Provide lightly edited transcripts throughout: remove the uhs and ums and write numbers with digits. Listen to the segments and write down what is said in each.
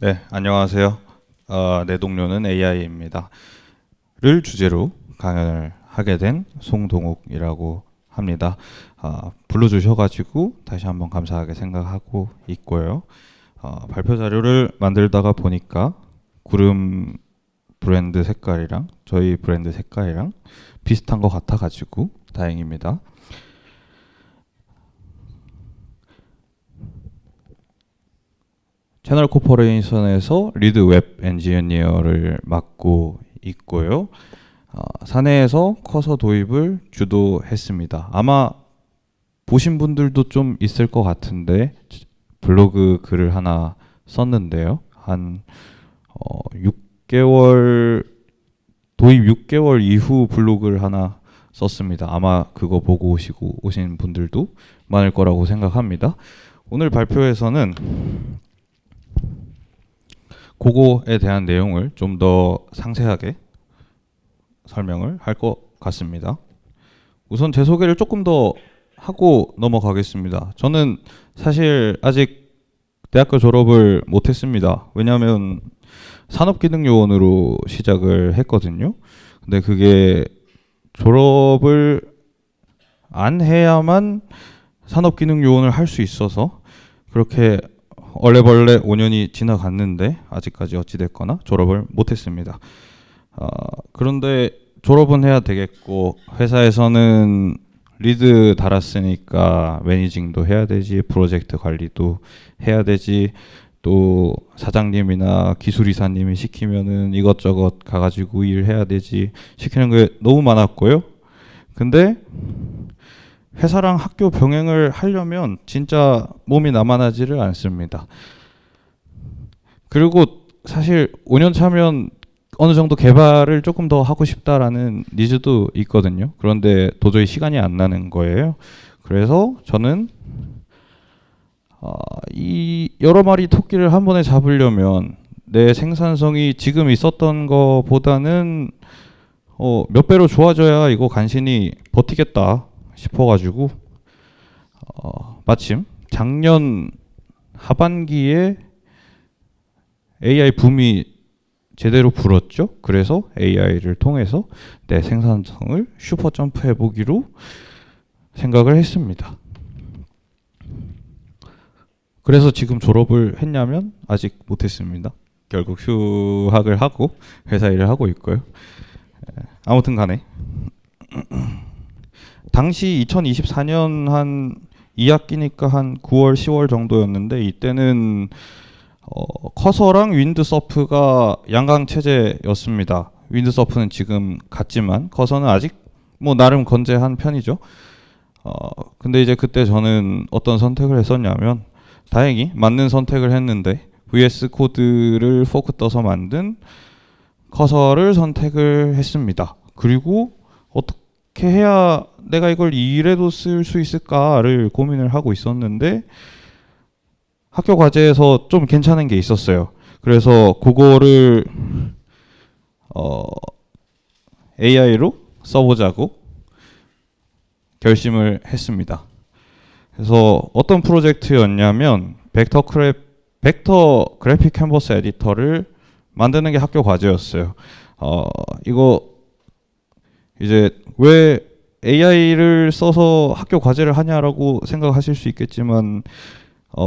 네, 안녕하세요. 내 동료는 AI입니다. 를 주제로 강연을 하게 된 송동욱이라고 합니다. 불러주셔가지고 다시 한번 감사하게 생각하고 있고요. 발표 자료를 만들다가 보니까 구름 브랜드 색깔이랑 저희 브랜드 색깔이랑 비슷한 것 같아가지고 다행입니다. 채널 코퍼레이션에서 리드 웹 엔지니어를 맡고 있고요. 사내에서 커서 도입을 주도했습니다. 아마 보신 분들도 좀 있을 것 같은데 블로그 글을 하나 썼는데요. 한 6개월 도입 6개월 이후 블로그를 하나 썼습니다. 아마 그거 보고 오신 분들도 많을 거라고 생각합니다. 오늘 발표에서는 그거에 대한 내용을 좀 더 상세하게 설명을 할 것 같습니다. 우선 제 소개를 조금 더 하고 넘어가겠습니다. 저는 사실 아직 대학교 졸업을 못했습니다. 왜냐하면 산업기능요원으로 시작을 했거든요. 근데 그게 졸업을 안 해야만 산업기능요원을 할 수 있어서 그렇게 얼레벌레 5년이 지나갔는데 아직까지 어찌됐거나 졸업을 못했습니다. 그런데 졸업은 해야 되겠고 회사에서는 리드 달았으니까 매니징도 해야 되지, 프로젝트 관리도 해야 되지, 또 사장님이나 기술이사님이 시키면은 이것저것 가가지고 일해야 되지, 시키는 게 너무 많았고요. 근데 회사랑 학교 병행을 하려면 진짜 몸이 나만하지를 않습니다. 그리고 사실 5년 차면 어느 정도 개발을 조금 더 하고 싶다라는 니즈도 있거든요. 그런데 도저히 시간이 안 나는 거예요. 그래서 저는 이 여러 마리 토끼를 한 번에 잡으려면 내 생산성이 지금 있었던 거보다는 몇 배로 좋아져야 이거 간신히 버티겠다 싶어가지고 마침 작년 하반기에 AI 붐이 제대로 불었죠. 그래서 AI를 통해서 내 생산성을 슈퍼 점프해 보기로 생각을 했습니다. 그래서 지금 졸업을 했냐면 아직 못했습니다. 결국 휴학을 하고 회사 일을 하고 있고요. 아무튼 간에 당시 2024년 한 2학기니까 한 9월, 10월 정도였는데 이때는 커서랑 윈드서프가 양강 체제였습니다. 윈드서프는 지금 갔지만 커서는 아직 뭐 나름 건재한 편이죠. 근데 이제 그때 저는 어떤 선택을 했었냐면 다행히 맞는 선택을 했는데 VS 코드를 포크 떠서 만든 커서를 선택을 했습니다. 그리고 어떻게 해야 내가 이걸 일에도 쓸 수 있을까를 고민을 하고 있었는데 학교 과제에서 좀 괜찮은 게 있었어요. 그래서 그거를 AI로 써보자고 결심을 했습니다. 그래서 어떤 프로젝트였냐면 벡터 그래픽 캔버스 에디터를 만드는 게 학교 과제였어요. 이거 이제 왜 AI를 써서 학교 과제를 하냐라고 생각하실 수 있겠지만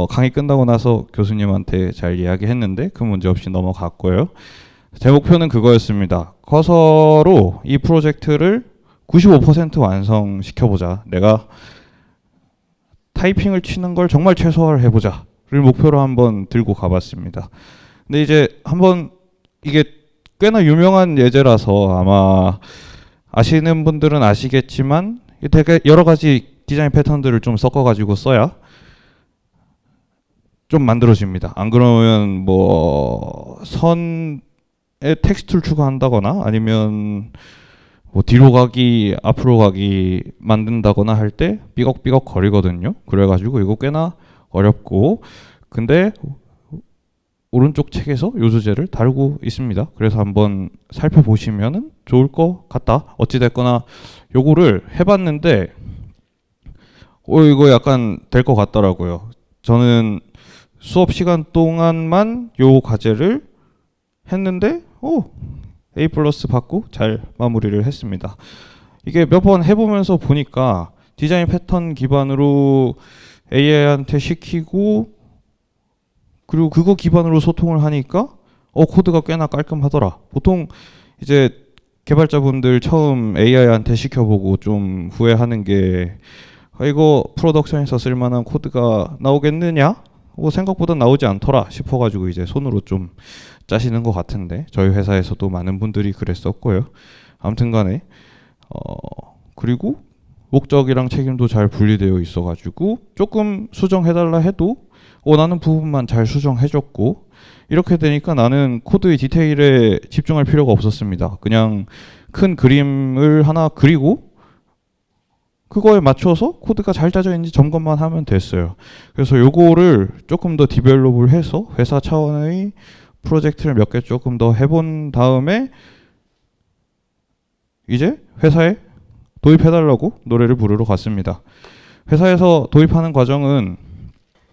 강의 끝나고 나서 교수님한테 잘 이야기했는데 그 문제 없이 넘어갔고요. 제 목표는 그거였습니다. 커서로 이 프로젝트를 95% 완성시켜보자. 내가 타이핑을 치는 걸 정말 최소화해보자를 목표로 한번 들고 가봤습니다. 근데 이제 한번 이게 꽤나 유명한 예제라서 아마 아시는 분들은 아시겠지만 되게 여러 가지 디자인 패턴들을 좀 섞어가지고 써야 좀 만들어집니다. 안 그러면 뭐 선에 텍스트를 추가한다거나 아니면 뭐 뒤로 가기 앞으로 가기 만든다거나 할 때 삐걱삐걱 거리거든요. 그래가지고 이거 꽤나 어렵고 근데 오른쪽 책에서 요 주제를 다루고 있습니다. 그래서 한번 살펴보시면은 좋을 것 같다. 어찌됐거나 요거를 해봤는데 이거 약간 될 것 같더라고요. 저는 수업 시간 동안만 요 과제를 했는데 A 플러스 받고 잘 마무리를 했습니다. 이게 몇 번 해보면서 보니까 디자인 패턴 기반으로 AI한테 시키고 그리고 그거 기반으로 소통을 하니까 코드가 꽤나 깔끔하더라. 보통 이제 개발자분들 처음 AI한테 시켜보고 좀 후회하는 게 이거 프로덕션에서 쓸만한 코드가 나오겠느냐? 생각보다 나오지 않더라 싶어가지고 이제 손으로 좀 짜시는 것 같은데 저희 회사에서도 많은 분들이 그랬었고요. 아무튼간에 그리고 목적이랑 책임도 잘 분리되어 있어가지고 조금 수정해달라 해도 원하는 부분만 잘 수정해줬고 이렇게 되니까 나는 코드의 디테일에 집중할 필요가 없었습니다. 그냥 큰 그림을 하나 그리고 그거에 맞춰서 코드가 잘 짜져 있는지 점검만 하면 됐어요. 그래서 요거를 조금 더 디벨롭을 해서 회사 차원의 프로젝트를 몇 개 조금 더 해본 다음에 이제 회사에 도입해달라고 노래를 부르러 갔습니다. 회사에서 도입하는 과정은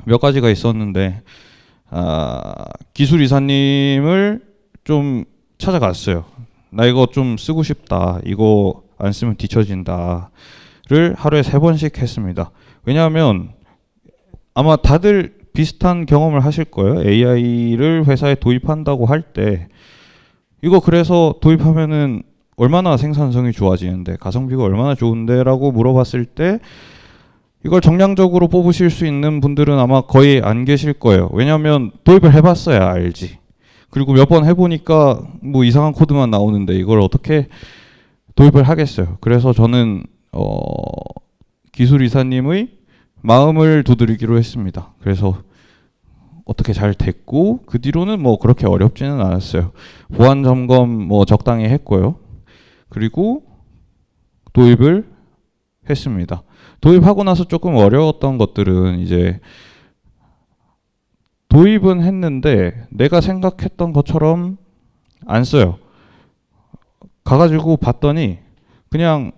몇 가지가 있었는데 기술 이사님을 좀 찾아갔어요. 나 이거 좀 쓰고 싶다. 이거 안 쓰면 뒤처진다. 를 하루에 3번씩 했습니다. 왜냐하면 아마 다들 비슷한 경험을 하실 거예요. AI를 회사에 도입한다고 할 때 이거 그래서 도입하면은 얼마나 생산성이 좋아지는데 가성비가 얼마나 좋은데 라고 물어봤을 때 이걸 정량적으로 뽑으실 수 있는 분들은 아마 거의 안 계실 거예요. 왜냐하면 도입을 해봤어야 알지. 그리고 몇 번 해보니까 뭐 이상한 코드만 나오는데 이걸 어떻게 도입을 하겠어요. 그래서 저는 기술 이사님의 마음을 두드리기로 했습니다. 그래서 어떻게 잘 됐고 그 뒤로는 뭐 그렇게 어렵지는 않았어요. 보안 점검 뭐 적당히 했고요. 그리고 도입을 했습니다. 도입하고 나서 조금 어려웠던 것들은 이제 도입은 했는데 내가 생각했던 것처럼 안 써요. 가가지고 봤더니 그냥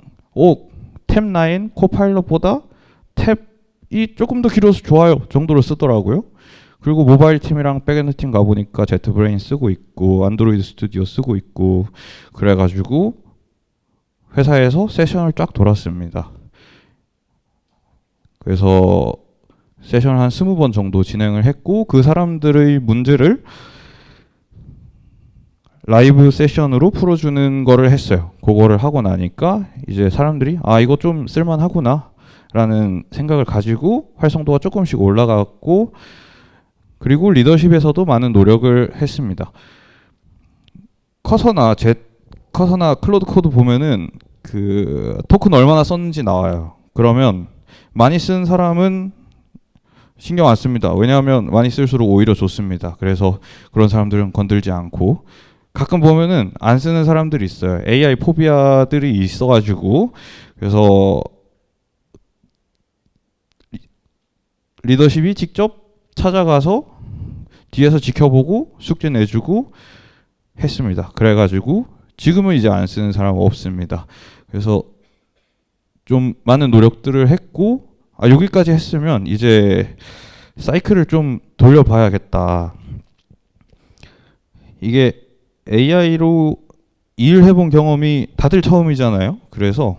탭9 코파일럿보다 탭이 조금 더 길어서 좋아요 정도로 쓰더라고요. 그리고 모바일 팀이랑 백엔드 팀 가보니까 제트브레인 쓰고 있고 안드로이드 스튜디오 쓰고 있고 그래가지고 회사에서 세션을 쫙 돌았습니다. 그래서 세션을 한 20번 정도 진행을 했고 그 사람들의 문제를 라이브 세션으로 풀어주는 거를 했어요. 그거를 하고 나니까 이제 사람들이 이거 좀 쓸만하구나 라는 생각을 가지고 활성도가 조금씩 올라갔고 그리고 리더십에서도 많은 노력을 했습니다. 커서나 클로드 코드 보면은 그 토큰 얼마나 썼는지 나와요. 그러면 많이 쓴 사람은 신경 안 씁니다. 왜냐하면 많이 쓸수록 오히려 좋습니다. 그래서 그런 사람들은 건들지 않고 가끔 보면은 안 쓰는 사람들이 있어요. AI 포비아들이 있어가지고 그래서 리더십이 직접 찾아가서 뒤에서 지켜보고 숙제 내주고 했습니다. 그래가지고 지금은 이제 안 쓰는 사람은 없습니다. 그래서 좀 많은 노력들을 했고 여기까지 했으면 이제 사이클을 좀 돌려봐야겠다. 이게 AI로 일해본 경험이 다들 처음이잖아요. 그래서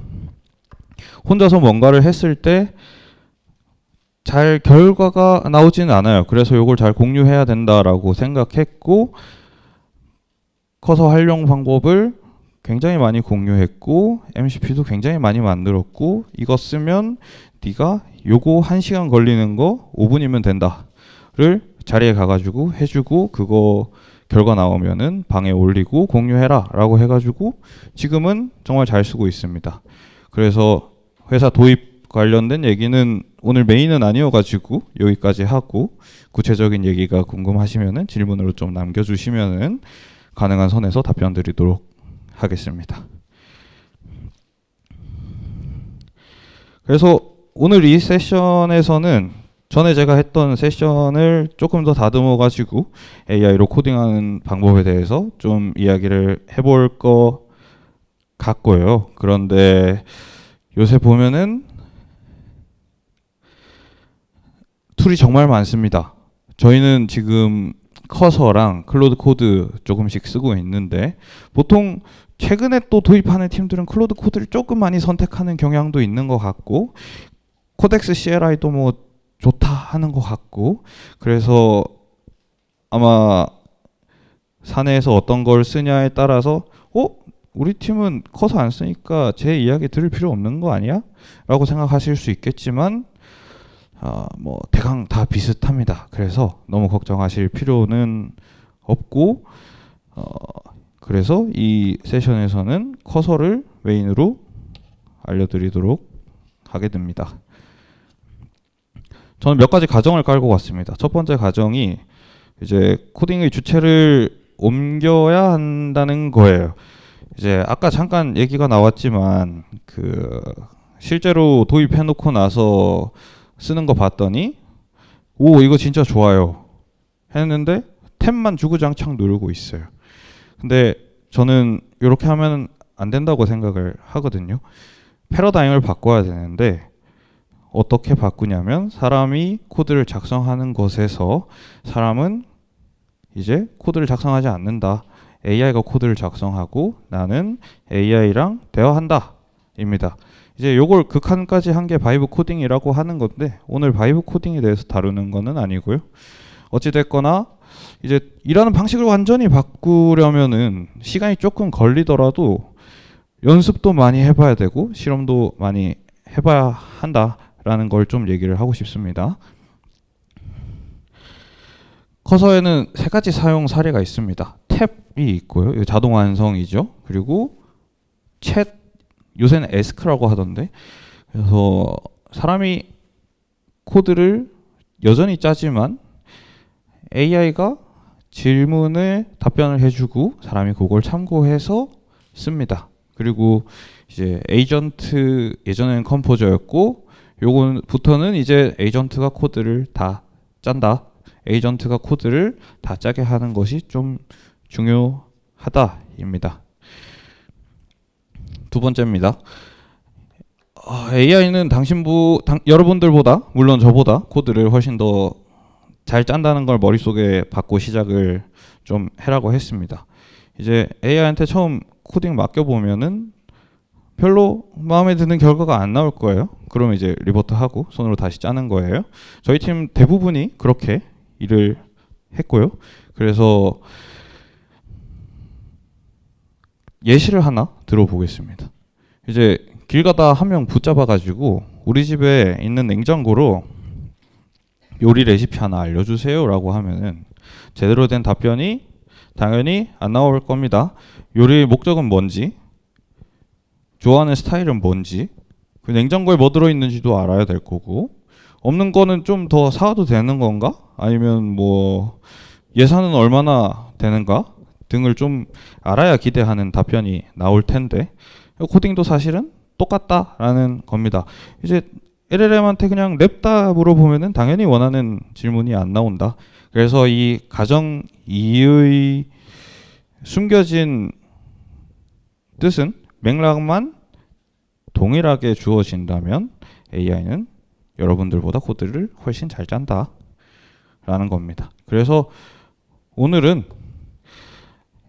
혼자서 뭔가를 했을 때 잘 결과가 나오지는 않아요. 그래서 이걸 잘 공유해야 된다라고 생각했고 커서 활용 방법을 굉장히 많이 공유했고 MCP도 굉장히 많이 만들었고 이거 쓰면 네가 요거 1시간 걸리는 거 5분이면 된다를 자리에 가가지고 해주고 그거 결과 나오면은 방에 올리고 공유해라 라고 해가지고 지금은 정말 잘 쓰고 있습니다. 그래서 회사 도입 관련된 얘기는 오늘 메인은 아니어가지고 여기까지 하고 구체적인 얘기가 궁금하시면은 질문으로 좀 남겨주시면은 가능한 선에서 답변 드리도록 하겠습니다. 그래서 오늘 이 세션에서는 전에 제가 했던 세션을 조금 더 다듬어 가지고 AI로 코딩하는 방법에 대해서 좀 이야기를 해볼 것 같고요. 그런데 요새 보면은 툴이 정말 많습니다. 저희는 지금 커서랑 클로드 코드 조금씩 쓰고 있는데 보통 최근에 또 도입하는 팀들은 클로드 코드를 조금 많이 선택하는 경향도 있는 것 같고 코덱스 CLI도 뭐 좋다 하는 것 같고 그래서 아마 사내에서 어떤 걸 쓰냐에 따라서 우리 팀은 커서 안 쓰니까 제 이야기 들을 필요 없는 거 아니야? 라고 생각하실 수 있겠지만 뭐 대강 다 비슷합니다. 그래서 너무 걱정하실 필요는 없고 그래서 이 세션에서는 커서를 메인으로 알려드리도록 하게 됩니다. 저는 몇 가지 가정을 깔고 왔습니다. 첫 번째 가정이 이제 코딩의 주체를 옮겨야 한다는 거예요. 이제 아까 잠깐 얘기가 나왔지만 그 실제로 도입해놓고 나서 쓰는 거 봤더니 오 이거 진짜 좋아요 했는데 탭만 주구장창 누르고 있어요. 근데 저는 이렇게 하면 안 된다고 생각을 하거든요. 패러다임을 바꿔야 되는데 어떻게 바꾸냐면 사람이 코드를 작성하는 것에서 사람은 이제 코드를 작성하지 않는다. AI가 코드를 작성하고 나는 AI랑 대화한다 입니다. 이제 요걸 극한까지 한 게 바이브 코딩이라고 하는 건데 오늘 바이브 코딩에 대해서 다루는 거는 아니고요. 어찌 됐거나 이제 일하는 방식을 완전히 바꾸려면은 시간이 조금 걸리더라도 연습도 많이 해봐야 되고 실험도 많이 해봐야 한다라는 걸 좀 얘기를 하고 싶습니다. 커서에는 세 가지 사용 사례가 있습니다. 탭이 있고요. 이거 자동 완성이죠. 그리고 챗, 요새는 에스크라고 하던데. 그래서 사람이 코드를 여전히 짜지만 AI가 질문에 답변을 해주고 사람이 그걸 참고해서 씁니다. 그리고 이제 에이전트 예전에는 컴포저였고 요거부터는 이제 에이전트가 코드를 다 짠다. 에이전트가 코드를 다 짜게 하는 것이 좀 중요하다입니다. 두 번째입니다. AI는 여러분들보다 물론 저보다 코드를 훨씬 더 잘 짠다는 걸 머릿속에 받고 시작을 좀 해라고 했습니다. 이제 AI한테 처음 코딩 맡겨보면은 별로 마음에 드는 결과가 안 나올 거예요. 그러면 이제 리버트하고 손으로 다시 짜는 거예요. 저희 팀 대부분이 그렇게 일을 했고요. 그래서 예시를 하나 들어보겠습니다. 이제 길 가다 한 명 붙잡아가지고 우리 집에 있는 냉장고로 요리 레시피 하나 알려주세요 라고 하면은 제대로 된 답변이 당연히 안 나올 겁니다. 요리의 목적은 뭔지, 좋아하는 스타일은 뭔지, 그 냉장고에 뭐 들어있는지도 알아야 될 거고, 없는 거는 좀 더 사와도 되는 건가? 아니면 뭐 예산은 얼마나 되는가? 등을 좀 알아야 기대하는 답변이 나올 텐데 코딩도 사실은 똑같다라는 겁니다. 이제 LLM한테 그냥 냅다 물어보면은 당연히 원하는 질문이 안 나온다. 그래서 이 가정 2의 숨겨진 뜻은 맥락만 동일하게 주어진다면 AI는 여러분들보다 코드를 훨씬 잘 짠다 라는 겁니다. 그래서 오늘은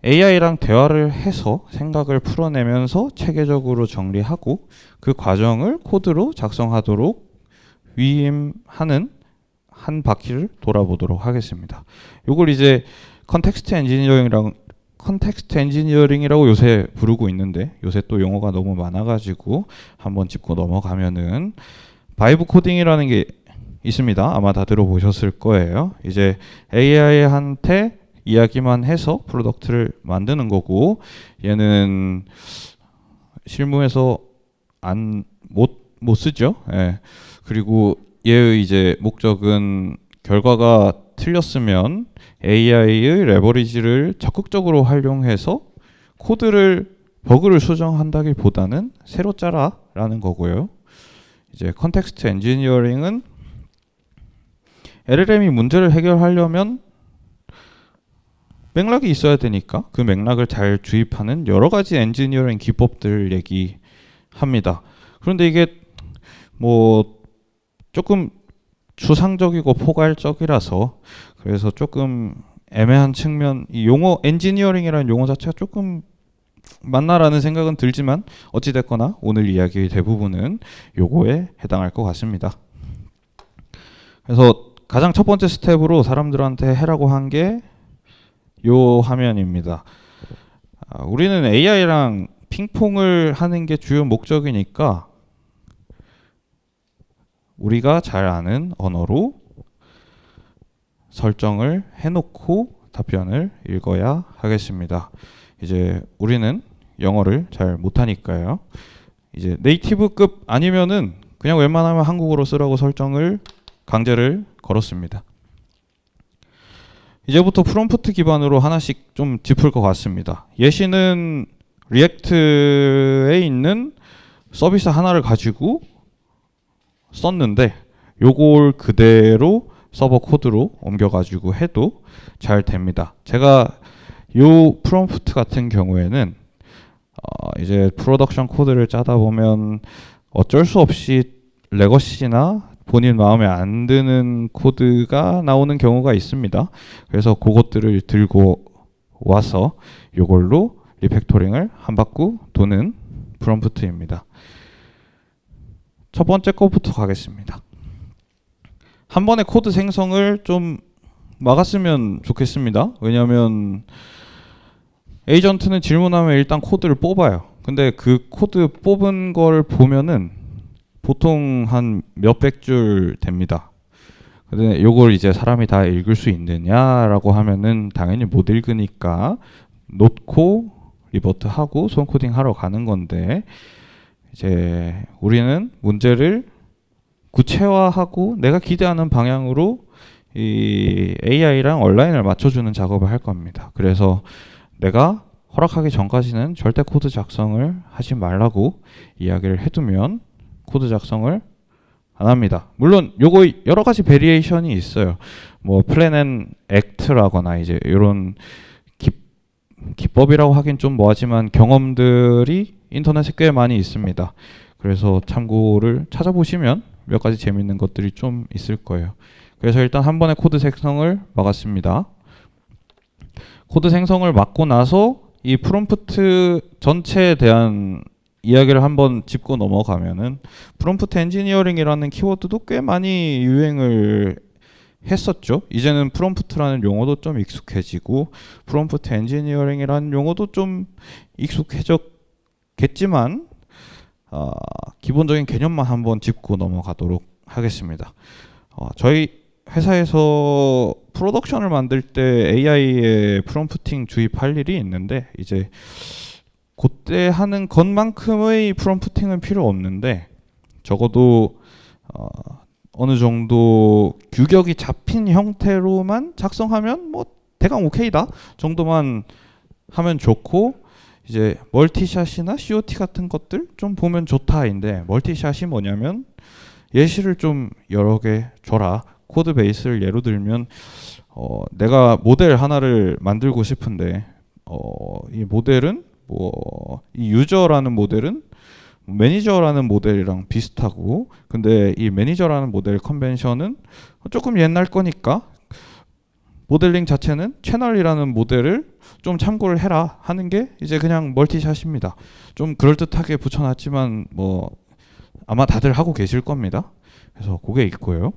AI랑 대화를 해서 생각을 풀어내면서 체계적으로 정리하고 그 과정을 코드로 작성하도록 위임하는 한 바퀴를 돌아보도록 하겠습니다. 이걸 이제 컨텍스트 엔지니어링이라고 요새 부르고 있는데 요새 또 용어가 너무 많아가지고 한번 짚고 넘어가면은 바이브 코딩이라는 게 있습니다. 아마 다 들어보셨을 거예요. 이제 AI한테 이야기만 해서 프로덕트를 만드는 거고 얘는 실무에서 못 쓰죠. 예. 그리고 얘의 이제 목적은 결과가 틀렸으면 AI의 레버리지를 적극적으로 활용해서 버그를 수정한다기보다는 새로 짜라라는 거고요. 이제 컨텍스트 엔지니어링은 LLM이 문제를 해결하려면 맥락이 있어야 되니까 그 맥락을 잘 주입하는 여러 가지 엔지니어링 기법들을 얘기합니다. 그런데 이게 뭐 조금 추상적이고 포괄적이라서 그래서 조금 애매한 측면, 이 용어 엔지니어링이라는 용어 자체가 조금 맞나라는 생각은 들지만 어찌됐거나 오늘 이야기의 대부분은 요거에 해당할 것 같습니다. 그래서 가장 첫 번째 스텝으로 사람들한테 해라고 한 게 요 화면입니다. 우리는 AI랑 핑퐁을 하는 게 주요 목적이니까 우리가 잘 아는 언어로 설정을 해놓고 답변을 읽어야 하겠습니다. 이제 우리는 영어를 잘 못하니까요. 이제 네이티브급 아니면은 그냥 웬만하면 한국어로 쓰라고 설정을 강제를 걸었습니다. 이제부터 프롬프트 기반으로 하나씩 좀 짚을 것 같습니다. 예시는 리액트에 있는 서비스 하나를 가지고 썼는데 요걸 그대로 서버 코드로 옮겨가지고 해도 잘 됩니다. 제가 요 프롬프트 같은 경우에는 이제 프로덕션 코드를 짜다 보면 어쩔 수 없이 레거시나 본인 마음에 안 드는 코드가 나오는 경우가 있습니다. 그래서 그것들을 들고 와서 이걸로 리팩토링을 한 바퀴 도는 프롬프트입니다. 첫 번째 거부터 가겠습니다. 한 번에 코드 생성을 좀 막았으면 좋겠습니다. 왜냐하면 에이전트는 질문하면 일단 코드를 뽑아요. 근데 그 코드 뽑은 걸 보면은 보통 한 몇백 줄 됩니다. 근데 요걸 이제 사람이 다 읽을 수 있느냐라고 하면은 당연히 못 읽으니까 놓고 리버트 하고 손코딩 하러 가는 건데, 이제 우리는 문제를 구체화하고 내가 기대하는 방향으로 이 AI랑 온라인을 맞춰주는 작업을 할 겁니다. 그래서 내가 허락하기 전까지는 절대 코드 작성을 하지 말라고 이야기를 해두면 코드 작성을 안 합니다. 물론 요거 여러 가지 베리에이션이 있어요. 뭐 플랜 앤 액트라거나 이제 이런 기법이라고 하긴 좀 뭐하지만 경험들이 인터넷에 꽤 많이 있습니다. 그래서 참고를 찾아보시면 몇 가지 재밌는 것들이 좀 있을 거예요. 그래서 일단 한 번에 코드 생성을 막았습니다. 코드 생성을 막고 나서 이 프롬프트 전체에 대한 이야기를 한번 짚고 넘어가면은 프롬프트 엔지니어링이라는 키워드도 꽤 많이 유행을 했었죠. 이제는 프롬프트라는 용어도 좀 익숙해지고 프롬프트 엔지니어링이라는 용어도 좀 익숙해졌겠지만 기본적인 개념만 한번 짚고 넘어가도록 하겠습니다. 저희 회사에서 프로덕션을 만들 때 AI의 프롬프팅 주입할 일이 있는데 이제 그때 하는 것만큼의 프롬프팅은 필요 없는데 적어도 어느 정도 규격이 잡힌 형태로만 작성하면 뭐 대강 오케이다 정도만 하면 좋고, 이제 멀티샷이나 COT 같은 것들 좀 보면 좋다인데, 멀티샷이 뭐냐면 예시를 좀 여러 개 줘라. 코드 베이스를 예로 들면 내가 모델 하나를 만들고 싶은데 이 모델은 이 유저라는 모델은 매니저라는 모델이랑 비슷하고, 근데 이 매니저라는 모델 컨벤션은 조금 옛날 거니까 모델링 자체는 채널이라는 모델을 좀 참고를 해라 하는 게 이제 그냥 멀티샷입니다. 좀 그럴듯하게 붙여놨지만 뭐 아마 다들 하고 계실 겁니다. 그래서 그게 있고요.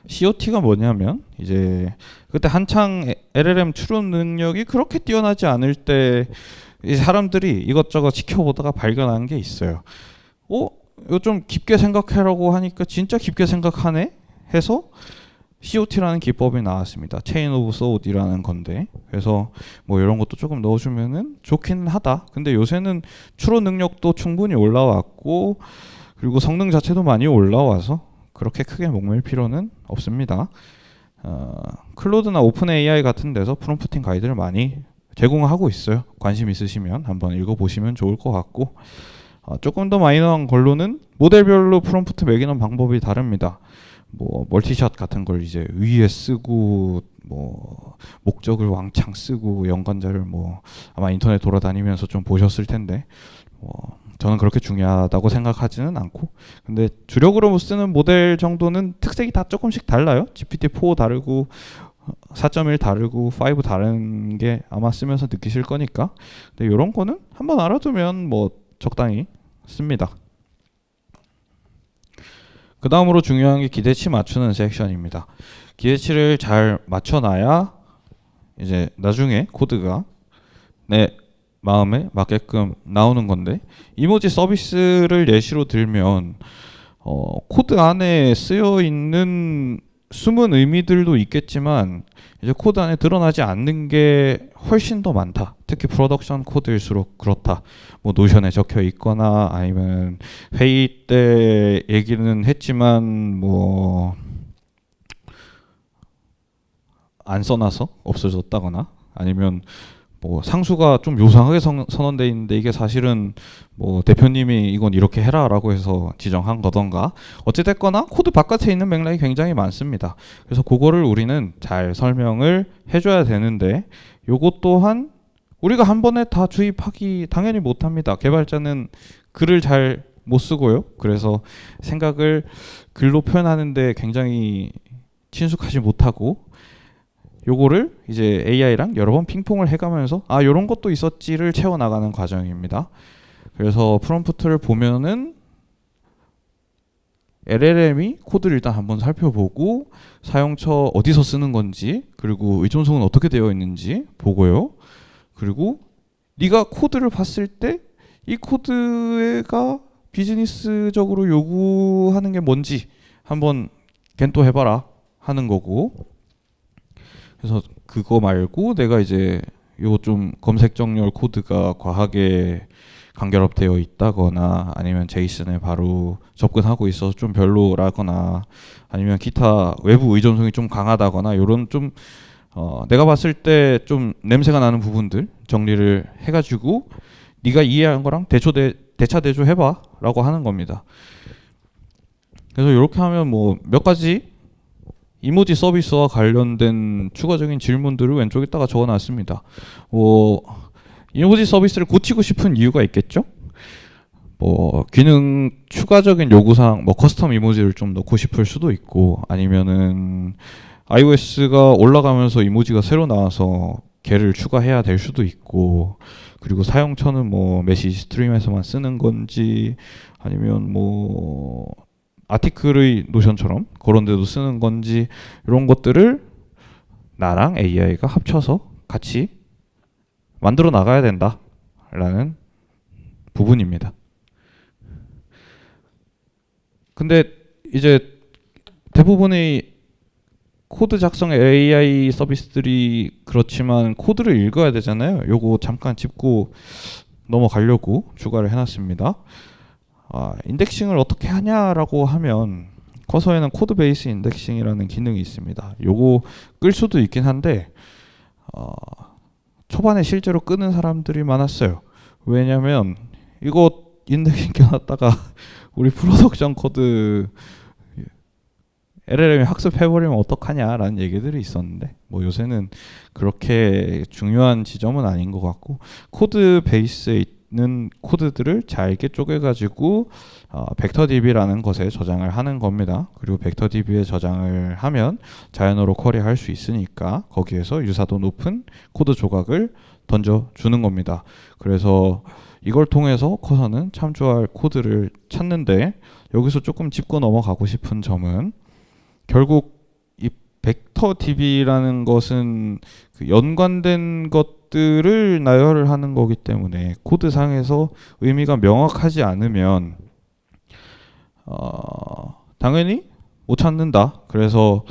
COT가 뭐냐면 이제 그때 한창 LLM 추론 능력이 그렇게 뛰어나지 않을 때 이 사람들이 이것저것 지켜보다가 발견한 게 있어요. 이거 좀 깊게 생각해라고 하니까 진짜 깊게 생각하네 해서 COT라는 기법이 나왔습니다. 체인 오브 소웃이라는 건데, 그래서 뭐 이런 것도 조금 넣어주면은 좋기는 하다. 근데 요새는 추론 능력도 충분히 올라왔고 그리고 성능 자체도 많이 올라와서 그렇게 크게 목맬 필요는 없습니다. 클로드나 오픈 AI 같은 데서 프롬프팅 가이드를 많이 제공하고 있어요. 관심 있으시면 한번 읽어보시면 좋을 것 같고, 조금 더 마이너한 걸로는 모델별로 프롬프트 매기는 방법이 다릅니다. 뭐 멀티샷 같은 걸 이제 위에 쓰고 뭐 목적을 왕창 쓰고 연관자를 뭐 아마 인터넷 돌아다니면서 좀 보셨을 텐데 저는 그렇게 중요하다고 생각하지는 않고, 근데 주력으로 쓰는 모델 정도는 특색이 다 조금씩 달라요. GPT-4 다르고 4.1 다르고 5 다른 게 아마 쓰면서 느끼실 거니까. 근데 이런 거는 한번 알아두면 뭐 적당히 씁니다. 그 다음으로 중요한 게 기대치 맞추는 섹션입니다. 기대치를 잘 맞춰놔야 이제 나중에 코드가 내 마음에 맞게끔 나오는 건데, 이모지 서비스를 예시로 들면 코드 안에 쓰여 있는 숨은 의미들도 있겠지만 이제 코드 안에 드러나지 않는 게 훨씬 더 많다. 특히 프로덕션 코드일수록 그렇다. 뭐 노션에 적혀 있거나 아니면 회의 때 얘기는 했지만 뭐 안 써놔서 없어졌다거나, 아니면 뭐 상수가 좀 요상하게 선언돼 있는데 이게 사실은 뭐 대표님이 이건 이렇게 해라라고 해서 지정한 거던가, 어찌됐거나 코드 바깥에 있는 맥락이 굉장히 많습니다. 그래서 그거를 우리는 잘 설명을 해줘야 되는데, 요것 또한 우리가 한 번에 다 주입하기 당연히 못합니다. 개발자는 글을 잘 못 쓰고요. 그래서 생각을 글로 표현하는데 굉장히 친숙하지 못하고, 요거를 이제 AI랑 여러 번 핑퐁을 해가면서 아 요런 것도 있었지를 채워나가는 과정입니다. 그래서 프롬프트를 보면은 LLM이 코드를 일단 한번 살펴보고 사용처 어디서 쓰는 건지, 그리고 의존성은 어떻게 되어 있는지 보고요. 그리고 네가 코드를 봤을 때 이 코드가 비즈니스적으로 요구하는 게 뭔지 한번検討해봐라 하는 거고, 그래서 그거 말고 내가 이제 요 좀 검색 정렬 코드가 과하게 간결합되어 있다거나 아니면 제이슨에 바로 접근하고 있어서 좀 별로라거나 아니면 기타 외부 의존성이 좀 강하다거나 요런 좀 내가 봤을 때 좀 냄새가 나는 부분들 정리를 해가지고 네가 이해한 거랑 대차 대조 해봐 라고 하는 겁니다. 그래서 이렇게 하면 뭐 몇 가지 이모지 서비스와 관련된 추가적인 질문들을 왼쪽에다가 적어놨습니다. 이모지 서비스를 고치고 싶은 이유가 있겠죠? 뭐 기능 추가적인 요구사항, 뭐 커스텀 이모지를 좀 넣고 싶을 수도 있고, 아니면은 iOS가 올라가면서 이모지가 새로 나와서 걔를 추가해야 될 수도 있고, 그리고 사용처는 뭐 메시지 스트림에서만 쓰는 건지 아니면 뭐 아티클의 노션처럼 그런 데도 쓰는 건지, 이런 것들을 나랑 AI가 합쳐서 같이 만들어 나가야 된다라는 부분입니다. 근데 이제 대부분의 코드 작성 AI 서비스들이 그렇지만 코드를 읽어야 되잖아요. 요거 잠깐 짚고 넘어가려고 추가를 해놨습니다. 인덱싱을 어떻게 하냐라고 하면 커서에는 코드 베이스 인덱싱이라는 기능이 있습니다. 요거 끌 수도 있긴 한데 초반에 실제로 끄는 사람들이 많았어요. 왜냐면 이거 인덱싱 켜놨다가 우리 프로덕션 코드 LLM이 학습해버리면 어떡하냐라는 얘기들이 있었는데, 뭐 요새는 그렇게 중요한 지점은 아닌 것 같고, 코드 베이스에 있는 코드들을 잘게 쪼개가지고 벡터DB라는 것에 저장을 하는 겁니다. 그리고 벡터DB에 저장을 하면 자연어로 쿼리할 수 있으니까 거기에서 유사도 높은 코드 조각을 던져주는 겁니다. 그래서 이걸 통해서 커서는 참조할 코드를 찾는데, 여기서 조금 짚고 넘어가고 싶은 점은 결국 이 벡터DB라는 것은 그 연관된 것들을 나열을 하는 거기 때문에 코드상에서 의미가 명확하지 않으면 당연히 못 찾는다. 그래서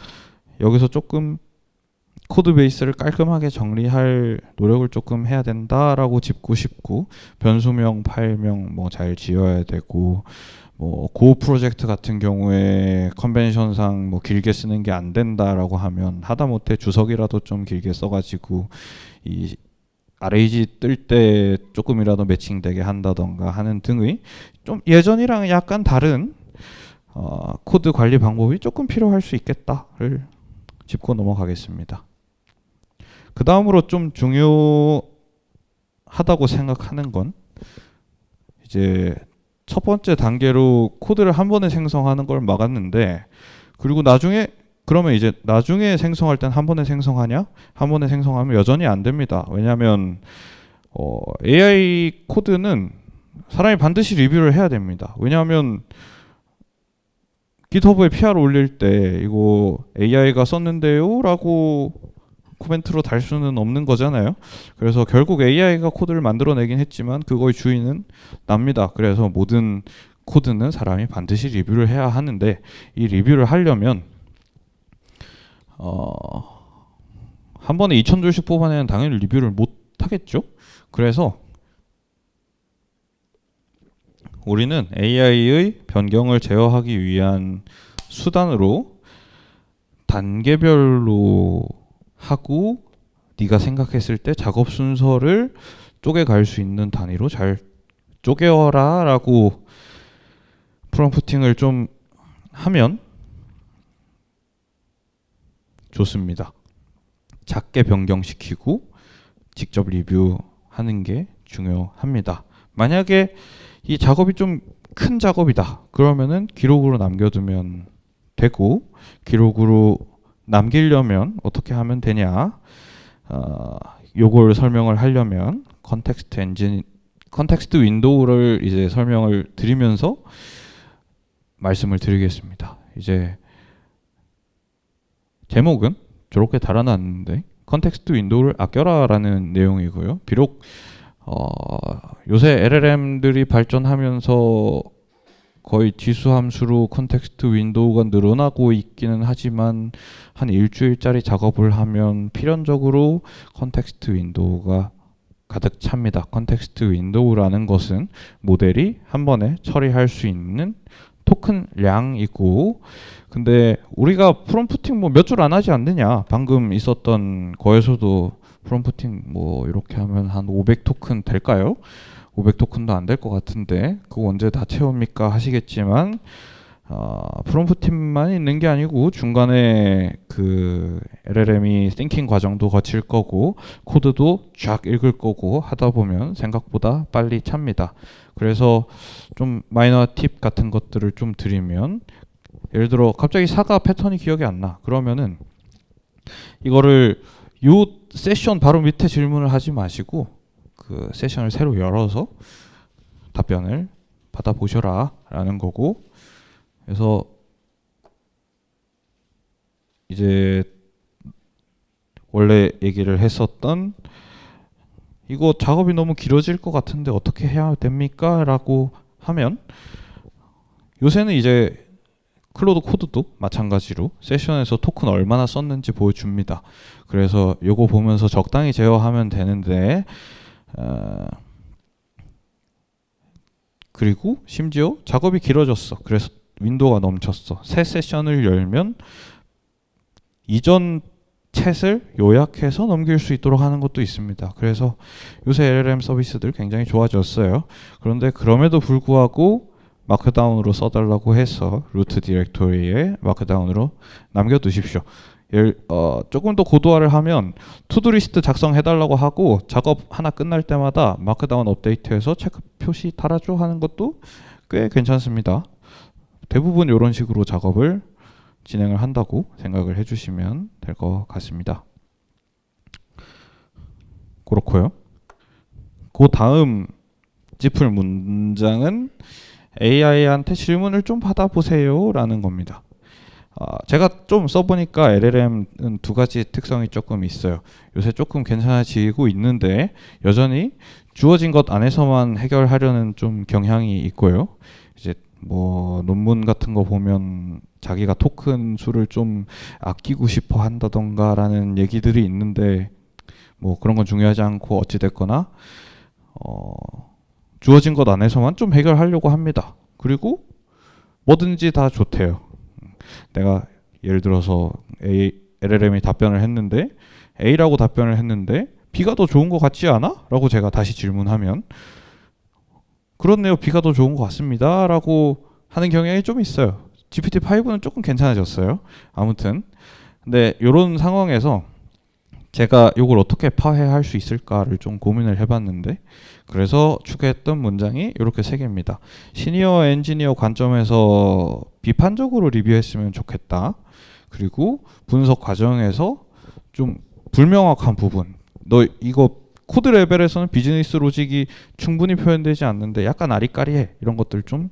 여기서 조금 코드 베이스를 깔끔하게 정리할 노력을 조금 해야 된다라고 짚고 싶고, 변수명, 파일명 뭐 잘 지어야 되고, 뭐 고 프로젝트 같은 경우에 컨벤션상 뭐 길게 쓰는 게 안 된다라고 하면 하다못해 주석이라도 좀 길게 써가지고 이 RAG 뜰 때 조금이라도 매칭되게 한다던가 하는 등의 좀 예전이랑 약간 다른 코드 관리 방법이 조금 필요할 수 있겠다를 짚고 넘어가겠습니다. 그 다음으로 좀 중요하다고 생각하는 건 이제 첫 번째 단계로 코드를 한 번에 생성하는 걸 막았는데, 그리고 나중에 그러면 이제 나중에 생성할 땐 한 번에 생성하냐? 한 번에 생성하면 여전히 안 됩니다. 왜냐하면 AI 코드는 사람이 반드시 리뷰를 해야 됩니다. 왜냐하면 GitHub에 PR 올릴 때 이거 AI가 썼는데요 라고 코멘트로 달 수는 없는 거잖아요. 그래서 결국 AI가 코드를 만들어내긴 했지만 그거의 주인은 납니다. 그래서 모든 코드는 사람이 반드시 리뷰를 해야 하는데, 이 리뷰를 하려면 한 번에 2,000줄씩 뽑아내는 당연히 리뷰를 못 하겠죠. 그래서 우리는 AI의 변경을 제어하기 위한 수단으로 단계별로 하고 네가 생각했을 때 작업 순서를 쪼개갈 수 있는 단위로 잘 쪼개어라 라고 프롬프팅을 좀 하면 좋습니다. 작게 변경시키고 직접 리뷰하는 게 중요합니다. 만약에 이 작업이 좀 큰 작업이다 그러면은 기록으로 남겨두면 되고, 기록으로 남기려면 어떻게 하면 되냐, 요걸 설명을 하려면 컨텍스트 윈도우를 이제 설명을 드리면서 말씀을 드리겠습니다. 이제 제목은 저렇게 달아놨는데 컨텍스트 윈도우를 아껴라 라는 내용이고요. 비록 요새 LLM들이 발전하면서 거의 지수함수로 컨텍스트 윈도우가 늘어나고 있기는 하지만 한 일주일짜리 작업을 하면 필연적으로 컨텍스트 윈도우가 가득 찹니다. 컨텍스트 윈도우라는 것은 모델이 한 번에 처리할 수 있는 토큰량이고, 근데 우리가 프롬프팅 뭐 몇 줄 안 하지 않느냐, 방금 있었던 거에서도 프롬프팅 뭐 이렇게 하면 한 500토큰 될까요? 500토큰도 안 될 것 같은데 그거 언제 다 채웁니까 하시겠지만, 프롬프팅만 있는 게 아니고 중간에 그 LLM이 띵킹 과정도 거칠 거고 코드도 쫙 읽을 거고 하다 보면 생각보다 빨리 찹니다. 그래서 좀 마이너 팁 같은 것들을 좀 드리면, 예를 들어 갑자기 사과 패턴이 기억이 안 나. 그러면은 이거를 요 세션 바로 밑에 질문을 하지 마시고 그 세션을 새로 열어서 답변을 받아보셔라 라는 거고, 그래서 이제 원래 얘기를 했었던 이거 작업이 너무 길어질 것 같은데 어떻게 해야 됩니까? 라고 하면, 요새는 이제 클로드 코드도 마찬가지로 세션에서 토큰 얼마나 썼는지 보여줍니다. 그래서 요거 보면서 적당히 제어하면 되는데, 그리고 심지어 작업이 길어졌어. 그래서 윈도우가 넘쳤어. 새 세션을 열면 이전 챗을 요약해서 넘길 수 있도록 하는 것도 있습니다. 그래서 요새 LLM 서비스들 굉장히 좋아졌어요. 그런데 그럼에도 불구하고 마크다운으로 써달라고 해서 루트 디렉토리에 마크다운으로 남겨두십시오. 조금 더 고도화를 하면 투두리스트 작성해달라고 하고 작업 하나 끝날 때마다 마크다운 업데이트해서 체크 표시 달아줘 하는 것도 꽤 괜찮습니다. 대부분 이런 식으로 작업을 진행을 한다고 생각을 해주시면 될 것 같습니다. 그렇고요. 그 다음 짚을 문장은 AI한테 질문을 좀 받아보세요 라는 겁니다. 제가 좀 써보니까 LLM은 두 가지 특성이 조금 있어요. 요새 조금 괜찮아지고 있는데 여전히 주어진 것 안에서만 해결하려는 좀 경향이 있고요. 이제 뭐 논문 같은 거 보면 자기가 토큰 수를 좀 아끼고 싶어 한다던가 라는 얘기들이 있는데, 뭐 그런 건 중요하지 않고 어찌됐거나 주어진 것 안에서만 좀 해결하려고 합니다. 그리고 뭐든지 다 좋대요. 내가 예를 들어서 LLM이 답변을 했는데 A라고 답변을 했는데 B가 더 좋은 것 같지 않아? 라고 제가 다시 질문하면 그렇네요, B가 더 좋은 것 같습니다 라고 하는 경향이 좀 있어요. GPT-5는 조금 괜찮아졌어요. 아무튼 근데 이런 상황에서 제가 이걸 어떻게 파해할 수 있을까를 좀 고민을 해봤는데, 그래서 추가했던 문장이 이렇게 세 개입니다. 시니어 엔지니어 관점에서 비판적으로 리뷰했으면 좋겠다. 그리고 분석 과정에서 좀 불명확한 부분, 너 이거 코드 레벨에서는 비즈니스 로직이 충분히 표현되지 않는데 약간 아리까리해, 이런 것들 좀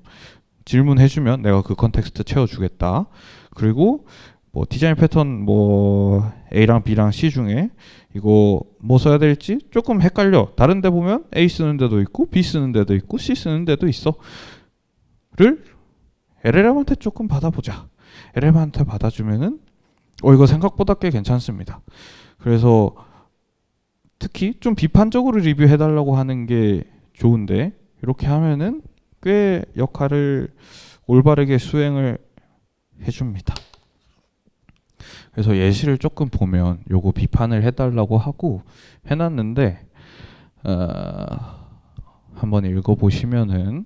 질문해주면 내가 그 컨텍스트 채워주겠다. 그리고 뭐 디자인 패턴 뭐 A랑 B랑 C 중에 이거 뭐 써야 될지 조금 헷갈려. 다른 데 보면 A 쓰는 데도 있고 B 쓰는 데도 있고 C 쓰는 데도 있어. 를 LLM한테 조금 받아보자. LLM한테 받아주면은 이거 생각보다 꽤 괜찮습니다. 그래서 특히 좀 비판적으로 리뷰해달라고 하는 게 좋은데, 이렇게 하면은 꽤 역할을 올바르게 수행을 해줍니다. 그래서 예시를 조금 보면 요거 비판을 해달라고 하고 해놨는데, 한번 읽어보시면은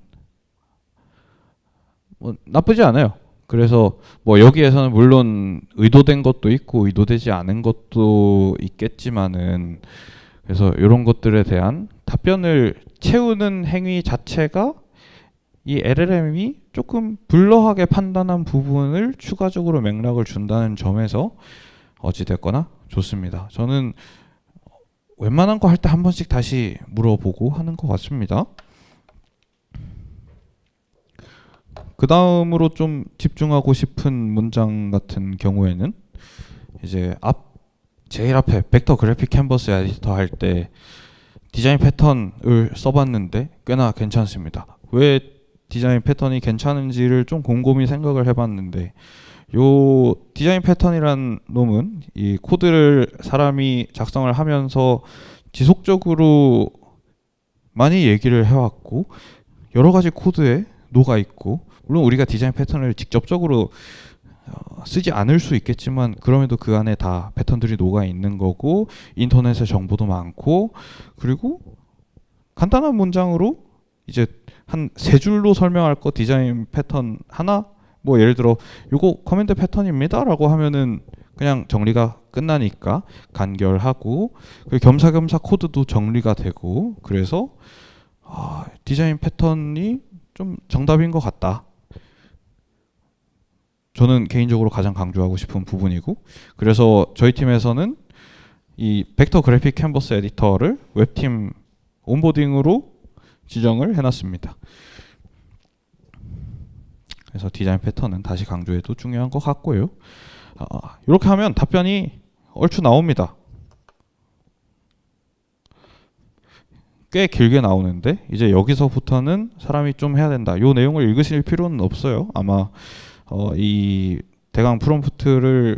뭐 나쁘지 않아요. 그래서 뭐 여기에서는 물론 의도된 것도 있고 의도되지 않은 것도 있겠지만은, 그래서 이런 것들에 대한 답변을 채우는 행위 자체가 이 LLM이 조금 블러하게 판단한 부분을 추가적으로 맥락을 준다는 점에서 어찌됐거나 좋습니다. 저는 웬만한 거 할 때 한 번씩 다시 물어보고 하는 것 같습니다. 그 다음으로 좀 집중하고 싶은 문장 같은 경우에는 이제 제일 앞에 벡터 그래픽 캔버스 에디터 할 때 디자인 패턴을 써봤는데 꽤나 괜찮습니다. 왜 디자인 패턴이 괜찮은지를 좀 곰곰이 생각을 해봤는데, 요 디자인 패턴이란 놈은 이 코드를 사람이 작성을 하면서 지속적으로 많이 얘기를 해왔고 여러 가지 코드에 녹아 있고, 물론 우리가 디자인 패턴을 직접적으로 쓰지 않을 수 있겠지만 그럼에도 그 안에 다 패턴들이 녹아 있는 거고, 인터넷에 정보도 많고, 그리고 간단한 문장으로 이제 한 세 줄로 설명할 거 디자인 패턴 하나, 뭐 예를 들어 요거 커맨드 패턴입니다 라고 하면은 그냥 정리가 끝나니까 간결하고, 그리고 겸사겸사 코드도 정리가 되고, 그래서 디자인 패턴이 좀 정답인 것 같다. 저는 개인적으로 가장 강조하고 싶은 부분이고, 그래서 저희 팀에서는 이 벡터 그래픽 캔버스 에디터를 웹팀 온보딩으로 지정을 해놨습니다. 그래서 디자인 패턴은 다시 강조해도 중요한 것 같고요. 이렇게 하면 답변이 얼추 나옵니다. 꽤 길게 나오는데 이제 여기서부터는 사람이 좀 해야 된다. 이 내용을 읽으실 필요는 없어요. 아마 이 대강 프롬프트를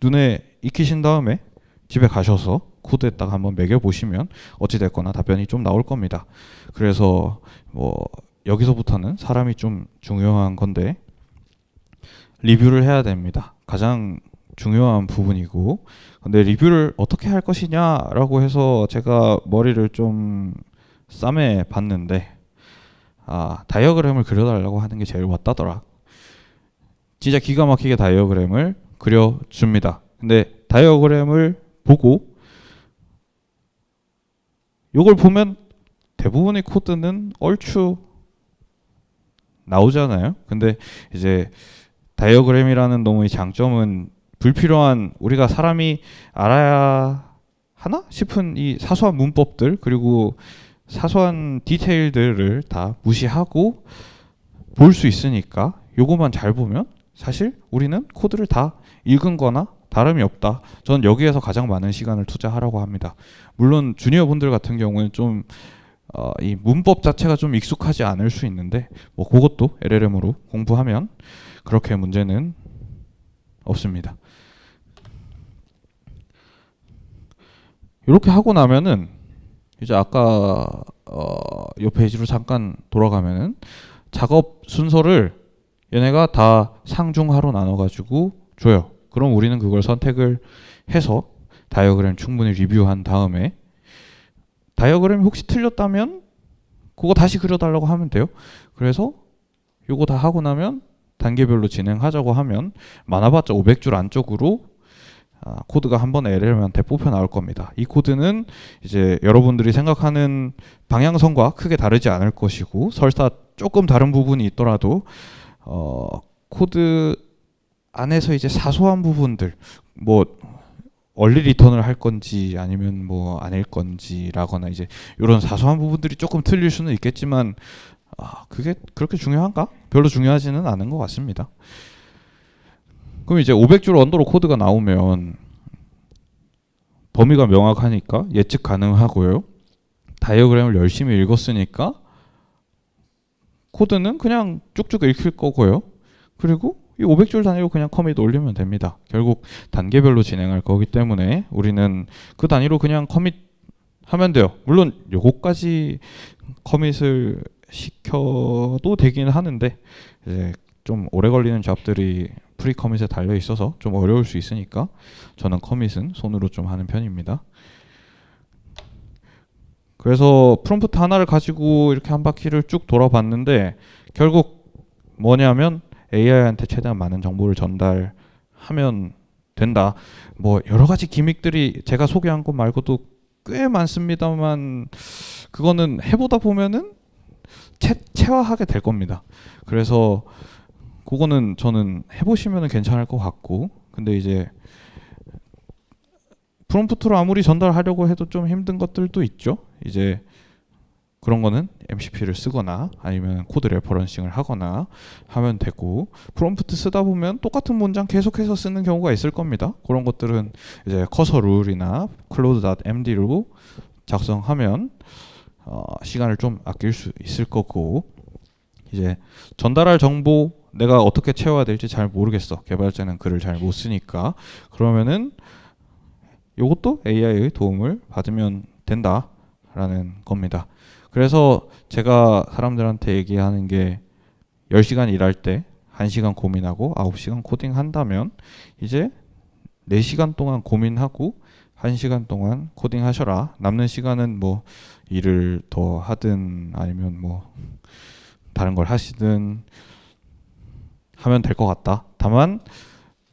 눈에 익히신 다음에 집에 가셔서 코드에다가 한번 매겨보시면 어찌됐거나 답변이 좀 나올 겁니다. 그래서 뭐 여기서부터는 사람이 좀 중요한 건데, 리뷰를 해야 됩니다. 가장 중요한 부분이고, 근데 리뷰를 어떻게 할 것이냐라고 해서 제가 머리를 좀 싸매 봤는데, 다이어그램을 그려달라고 하는 게 제일 맞다더라. 진짜 기가 막히게 다이어그램을 그려줍니다. 근데 다이어그램을 보고 이걸 보면 대부분의 코드는 얼추 나오잖아요. 근데 이제 다이어그램이라는 놈의 장점은 불필요한, 우리가 사람이 알아야 하나 싶은 이 사소한 문법들, 그리고 사소한 디테일들을 다 무시하고 볼 수 있으니까 요거만 잘 보면 사실 우리는 코드를 다 읽은 거나 다름이 없다. 저는 여기에서 가장 많은 시간을 투자하라고 합니다. 물론 주니어 분들 같은 경우는 좀 이 문법 자체가 좀 익숙하지 않을 수 있는데, 뭐 그것도 LLM으로 공부하면 그렇게 문제는 없습니다. 이렇게 하고 나면은 이제 아까 이 페이지로 잠깐 돌아가면은 작업 순서를 얘네가 다 상중하로 나눠가지고 줘요. 그럼 우리는 그걸 선택을 해서 다이어그램 충분히 리뷰한 다음에, 다이어그램이 혹시 틀렸다면 그거 다시 그려달라고 하면 돼요. 그래서 요거 다 하고 나면 단계별로 진행하자고 하면 많아봤자 500줄 안쪽으로 코드가 한 번에 LLM한테 뽑혀 나올 겁니다. 이 코드는 이제 여러분들이 생각하는 방향성과 크게 다르지 않을 것이고, 설사 조금 다른 부분이 있더라도 코드 안에서 이제 사소한 부분들, 뭐 얼리 리턴을 할 건지 아니면 뭐 아닐 건지라거나 이제 이런 사소한 부분들이 조금 틀릴 수는 있겠지만 그게 그렇게 중요한가? 별로 중요하지는 않은 것 같습니다. 그럼 이제 500줄 언더로 코드가 나오면 범위가 명확하니까 예측 가능하고요. 다이어그램을 열심히 읽었으니까 코드는 그냥 쭉쭉 읽힐 거고요. 그리고 이 500줄 단위로 그냥 커밋 올리면 됩니다. 결국 단계별로 진행할 거기 때문에 우리는 그 단위로 그냥 커밋 하면 돼요. 물론 요거까지 커밋을 시켜도 되긴 하는데 이제 좀 오래 걸리는 잡들이 프리 커밋에 달려 있어서 좀 어려울 수 있으니까 저는 커밋은 손으로 좀 하는 편입니다. 그래서 프롬프트 하나를 가지고 이렇게 한 바퀴를 쭉 돌아봤는데 결국 뭐냐면 AI한테 최대한 많은 정보를 전달하면 된다. 뭐 여러 가지 기믹들이 제가 소개한 것 말고도 꽤 많습니다만 그거는 해보다 보면은 체화하게 될 겁니다. 그래서 그거는 저는 해보시면 괜찮을 것 같고, 근데 이제 프롬프트로 아무리 전달하려고 해도 좀 힘든 것들도 있죠. 이제 그런 거는 MCP를 쓰거나 아니면 코드 레퍼런싱을 하거나 하면 되고, 프롬프트 쓰다 보면 똑같은 문장 계속해서 쓰는 경우가 있을 겁니다. 그런 것들은 이제 커서 룰이나 claude.md로 작성하면 시간을 좀 아낄 수 있을 거고, 이제 전달할 정보 내가 어떻게 채워야 될지 잘 모르겠어. 개발자는 글을 잘 못 쓰니까. 그러면은 이것도 AI의 도움을 받으면 된다라는 겁니다. 그래서 제가 사람들한테 얘기하는 게 10시간 일할 때 1시간 고민하고 9시간 코딩한다면 이제 4시간 동안 고민하고 1시간 동안 코딩하셔라. 남는 시간은 뭐 일을 더 하든 아니면 뭐 다른 걸 하시든 하면 될 것 같다. 다만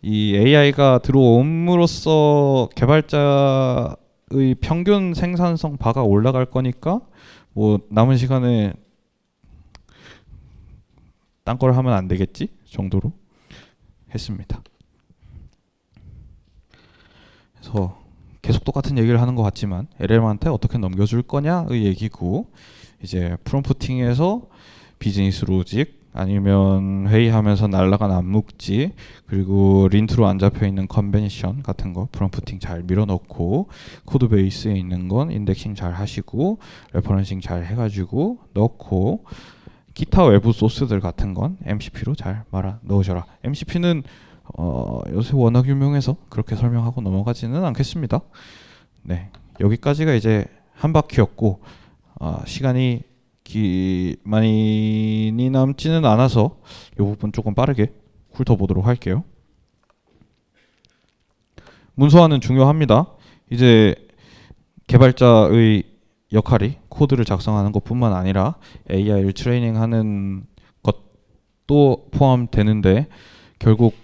이 AI가 들어옴으로써 개발자의 평균 생산성 바가 올라갈 거니까 뭐 남은 시간에 딴 걸 하면 안 되겠지 정도로 했습니다. 그래서 계속 똑같은 얘기를 하는 것 같지만 LLM한테 어떻게 넘겨줄 거냐의 얘기고, 이제 프롬프팅에서 비즈니스 로직 아니면 회의하면서 날라간 암묵지, 그리고 린트로 안 잡혀 있는 컨벤션 같은 거 프롬프팅 잘 밀어넣고, 코드 베이스에 있는 건 인덱싱 잘 하시고 레퍼런싱 잘 해가지고 넣고, 기타 외부 소스들 같은 건 MCP로 잘 말아 넣으셔라. MCP는 요새 워낙 유명해서 그렇게 설명하고 넘어가지는 않겠습니다. 네, 여기까지가 이제 한 바퀴였고 시간이 많이 남지는 않아서 이 부분 조금 빠르게 훑어보도록 할게요. 문서화는 중요합니다. 이제 개발자의 역할이 코드를 작성하는 것뿐만 아니라 AI를 트레이닝하는 것도 포함되는데 결국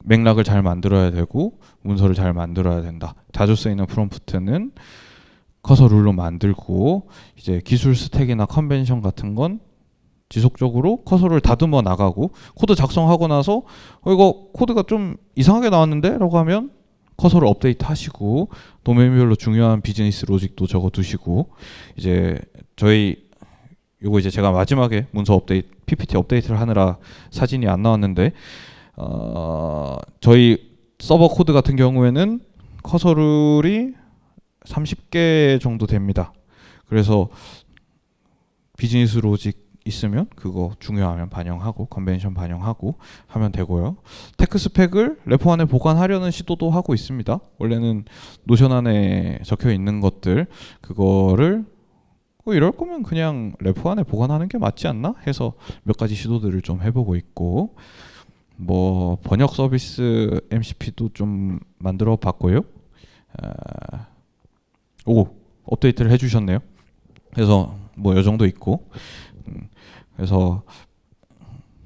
맥락을 잘 만들어야 되고 문서를 잘 만들어야 된다. 자주 쓰이는 프롬프트는 커서 룰로 만들고, 이제 기술 스택이나 컨벤션 같은 건 지속적으로 커서를 다듬어 나가고, 코드 작성하고 나서 이거 코드가 좀 이상하게 나왔는데? 라고 하면 커서를 업데이트 하시고, 도메인별로 중요한 비즈니스 로직도 적어 두시고, 이제 요거 이제 제가 마지막에 문서 업데이트, PPT 업데이트를 하느라 사진이 안 나왔는데, 저희 서버 코드 같은 경우에는 커서 룰이 30개 정도 됩니다. 그래서 비즈니스 로직 있으면 그거 중요하면 반영하고 컨벤션 반영하고 하면 되고요. 테크 스펙을 레포 안에 보관하려는 시도도 하고 있습니다. 원래는 노션 안에 적혀 있는 것들 그거를 이럴 거면 그냥 레포 안에 보관하는 게 맞지 않나 해서 몇 가지 시도들을 좀 해보고 있고, 뭐 번역 서비스 MCP도 좀 만들어 봤고요. 업데이트를 해주셨네요. 그래서 뭐 요 정도 있고, 그래서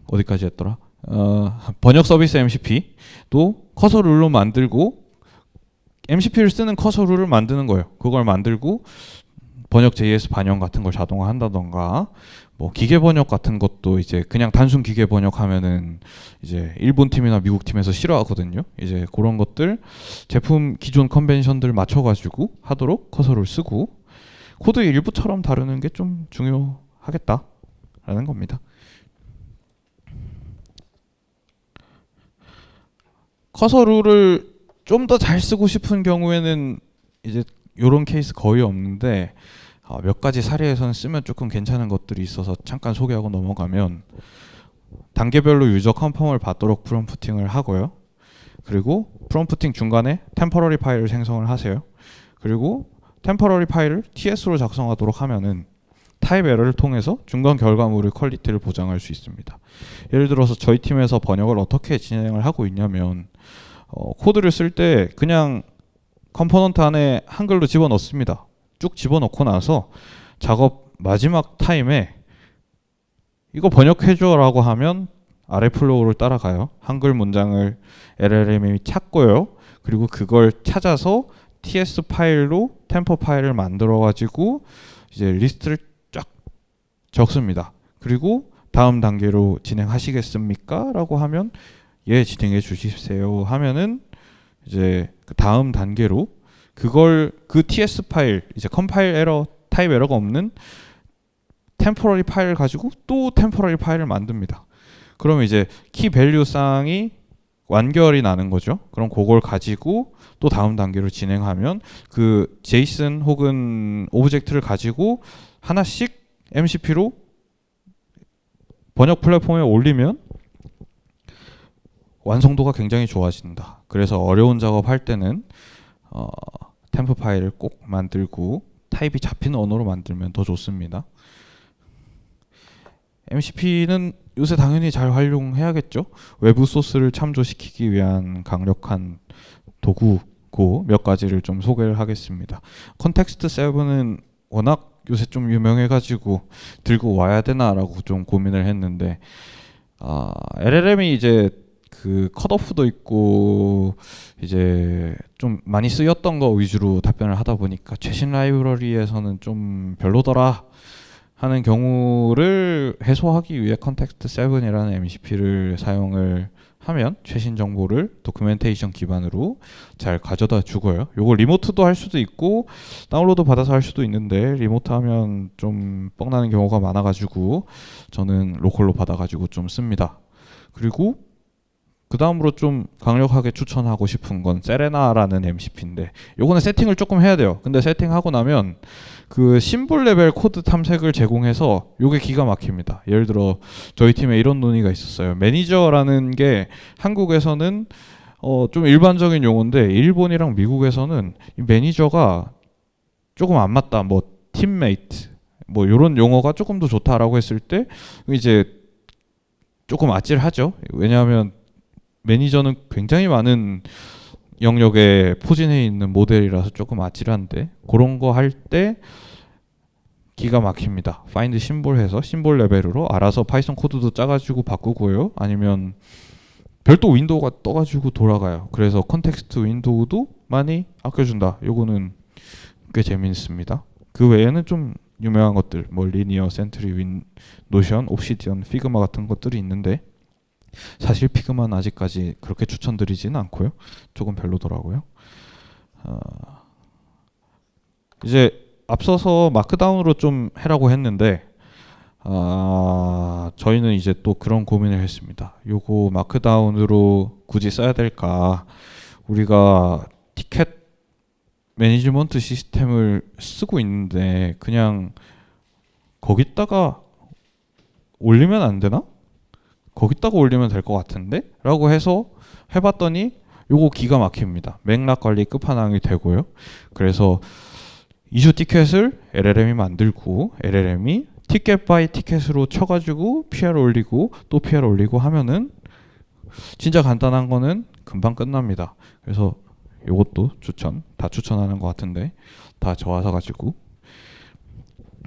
어디까지 했더라? 번역 서비스 MCP도 커서 룰로 만들고 MCP를 쓰는 커서 룰을 만드는 거예요. 그걸 만들고 번역 JS 반영 같은 걸 자동화한다던가 뭐 기계 번역 같은 것도 이제 그냥 단순 기계 번역하면은 이제 일본 팀이나 미국 팀에서 싫어하거든요. 이제 그런 것들 제품 기존 컨벤션들 맞춰가지고 하도록 커서를 쓰고 코드 일부처럼 다루는 게 좀 중요하겠다라는 겁니다. 커서 룰을 좀 더 잘 쓰고 싶은 경우에는 이제 이런 케이스 거의 없는데 몇 가지 사례에서는 쓰면 조금 괜찮은 것들이 있어서 잠깐 소개하고 넘어가면 단계별로 유저 컨펌을 받도록 프롬프팅을 하고요. 그리고 프롬프팅 중간에 템퍼러리 파일을 생성을 하세요. 그리고 템퍼러리 파일을 TS로 작성하도록 하면은 타입 에러를 통해서 중간 결과물의 퀄리티를 보장할 수 있습니다. 예를 들어서 저희 팀에서 번역을 어떻게 진행을 하고 있냐면 코드를 쓸 때 그냥 컴포넌트 안에 한글로 집어넣습니다. 쭉 집어넣고 나서 작업 마지막 타임에 이거 번역해줘 라고 하면 아래 플로우를 따라가요. 한글 문장을 LLM이 찾고요. 그리고 그걸 찾아서 TS 파일로 템포 파일을 만들어 가지고 이제 리스트를 쫙 적습니다. 그리고 다음 단계로 진행하시겠습니까? 라고 하면 예, 진행해 주십시오 하면은 이제 그 다음 단계로 그걸 그 TS 파일 이제 컴파일 에러 타입 에러가 없는 템포러리 파일을 가지고 또 템포러리 파일을 만듭니다. 그러면 이제 키 밸류 쌍이 완결이 나는 거죠. 그럼 그걸 가지고 또 다음 단계로 진행하면 그 제이슨 혹은 오브젝트를 가지고 하나씩 MCP로 번역 플랫폼에 올리면 완성도가 굉장히 좋아진다. 그래서 어려운 작업할 때는 템프 파일을 꼭 만들고 타입이 잡힌 언어로 만들면 더 좋습니다. MCP는 요새 당연히 잘 활용해야겠죠. 외부 소스를 참조시키기 위한 강력한 도구고 몇 가지를 좀 소개를 하겠습니다. 컨텍스트 7은 워낙 요새 좀 유명해가지고 들고 와야 되나라고 좀 고민을 했는데 LLM이 이제 그 컷오프도 있고 이제 좀 많이 쓰였던 거 위주로 답변을 하다 보니까 최신 라이브러리에서는 좀 별로더라 하는 경우를 해소하기 위해 컨텍스트 7이라는 MCP를 사용을 하면 최신 정보를 도큐멘테이션 기반으로 잘 가져다 주고요. 요거 리모트도 할 수도 있고 다운로드 받아서 할 수도 있는데 리모트 하면 좀 뻥나는 경우가 많아가지고 저는 로컬로 받아가지고 좀 씁니다. 그리고 그 다음으로 좀 강력하게 추천하고 싶은 건 세레나라는 MCP인데 요거는 세팅을 조금 해야 돼요. 근데 세팅하고 나면 그 심볼 레벨 코드 탐색을 제공해서 요게 기가 막힙니다. 예를 들어 저희 팀에 이런 논의가 있었어요. 매니저라는 게 한국에서는 좀 일반적인 용어인데 일본이랑 미국에서는 이 매니저가 조금 안 맞다. 뭐 팀메이트 뭐 요런 용어가 조금 더 좋다라고 했을 때 이제 조금 아찔하죠. 왜냐하면 매니저는 굉장히 많은 영역에 포진해 있는 모델이라서 조금 아찔한데 그런 거 할 때 기가 막힙니다. 파인드 심볼 해서 심볼 레벨으로 알아서 파이썬 코드도 짜가지고 바꾸고요. 아니면 별도 윈도우가 떠가지고 돌아가요. 그래서 컨텍스트 윈도우도 많이 아껴준다. 요거는 꽤 재밌습니다. 그 외에는 좀 유명한 것들 뭐 리니어, 센트리, 노션, 옵시디언, 피그마 같은 것들이 있는데 사실 피그마는 아직까지 그렇게 추천드리지는 않고요. 조금 별로더라고요. 이제 앞서서 마크다운으로 좀 해라고 했는데 저희는 이제 또 그런 고민을 했습니다. 요거 마크다운으로 굳이 써야 될까? 우리가 티켓 매니지먼트 시스템을 쓰고 있는데 그냥 거기다가 올리면 안 되나? 거기다가 올리면 될 것 같은데? 라고 해서 해봤더니 요거 기가 막힙니다. 맥락 관리 끝판왕이 되고요. 그래서 이슈 티켓을 LLM이 만들고 LLM이 티켓 바이 티켓으로 쳐가지고 PR 올리고 또 PR 올리고 하면은 진짜 간단한 거는 금방 끝납니다. 그래서 요것도 다 추천하는 것 같은데 다 좋아서